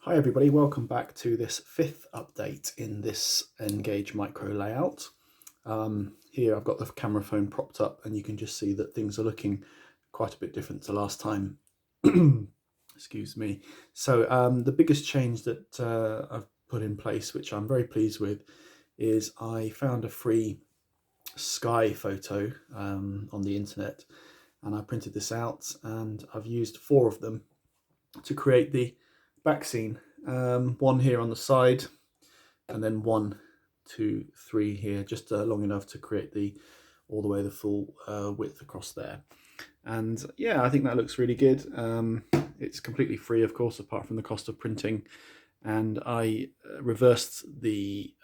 Hi everybody, welcome back to this fifth update in this N-Gage micro layout. Here I've got the camera phone propped up and you can just see that things are looking quite a bit different to last time. Excuse me. So the biggest change that I've put in place, which I'm very pleased with, is I found a free sky photo on the internet, and I printed this out and I've used 4 of them to create the back scene. One here on the side, and then 1, 2, 3 here, just long enough to create all the way the full width across there. And yeah, I think that looks really good. It's completely free, of course, apart from the cost of printing. And I reversed the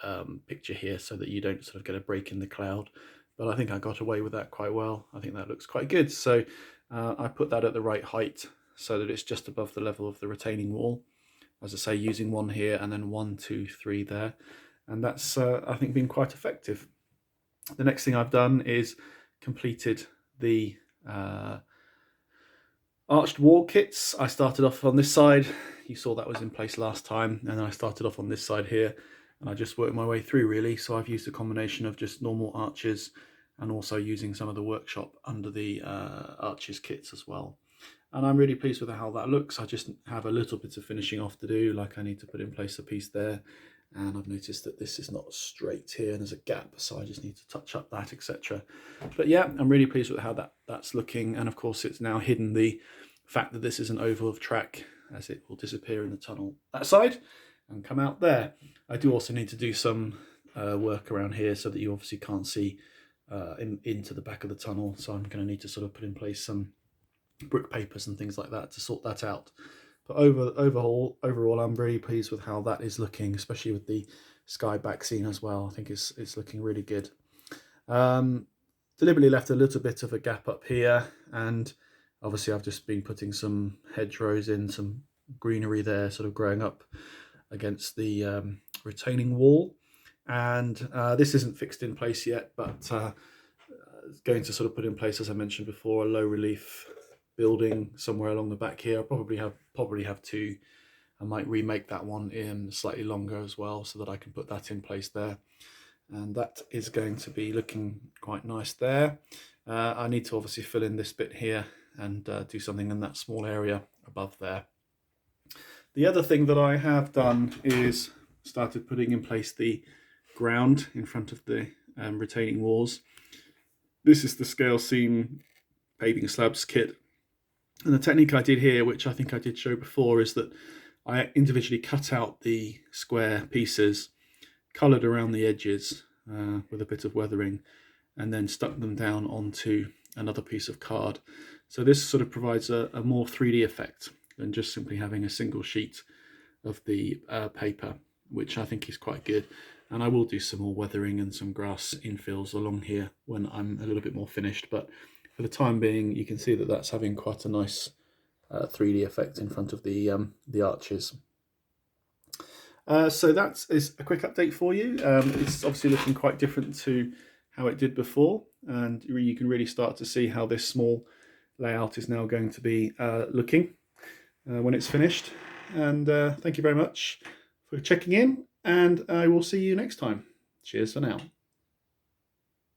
picture here so that you don't sort of get a break in the cloud. But I think I got away with that quite well. I think that looks quite good. So I put that at the right height so that it's just above the level of the retaining wall. As I say, using 1 here and then 1, 2, 3 there. And that's, I think, been quite effective. The next thing I've done is completed the arched wall kits. I started off on this side. You saw that was in place last time. And then I started off on this side here. And I just worked my way through, really. So I've used a combination of just normal arches and also using some of the workshop under the arches kits as well. And I'm really pleased with how that looks. I just have a little bit of finishing off to do, like I need to put in place a piece there. And I've noticed that this is not straight here and there's a gap, so I just need to touch up that, etc. But yeah, I'm really pleased with how that's looking. And of course, it's now hidden the fact that this is an oval of track, as it will disappear in the tunnel that side and come out there. I do also need to do some work around here so that you obviously can't see into the back of the tunnel. So I'm going to need to sort of put in place some brick papers and things like that to sort that out. But overall, I'm very pleased with how that is looking, especially with the sky back scene as well. I think it's looking really good. Deliberately left a little bit of a gap up here, and obviously I've just been putting some hedgerows in, some greenery there sort of growing up against the retaining wall. And this isn't fixed in place yet, but going to sort of put in place, as I mentioned before, a low relief building somewhere along the back here. I'll probably have 2. I might remake that one in slightly longer as well, so that I can put that in place there. And that is going to be looking quite nice there. I need to obviously fill in this bit here and do something in that small area above there. The other thing that I have done is started putting in place the ground in front of the retaining walls. This is the scale seam paving slabs kit. And the technique I did here, which I think I did show before, is that I individually cut out the square pieces, coloured around the edges with a bit of weathering, and then stuck them down onto another piece of card. So this sort of provides a more 3D effect than just simply having a single sheet of the paper, which I think is quite good. And I will do some more weathering and some grass infills along here when I'm a little bit more finished. But for the time being, you can see that that's having quite a nice 3D effect in front of the arches. So that is a quick update for you. It's obviously looking quite different to how it did before, and you can really start to see how this small layout is now going to be looking when it's finished. And thank you very much for checking in, and I will see you next time. Cheers for now.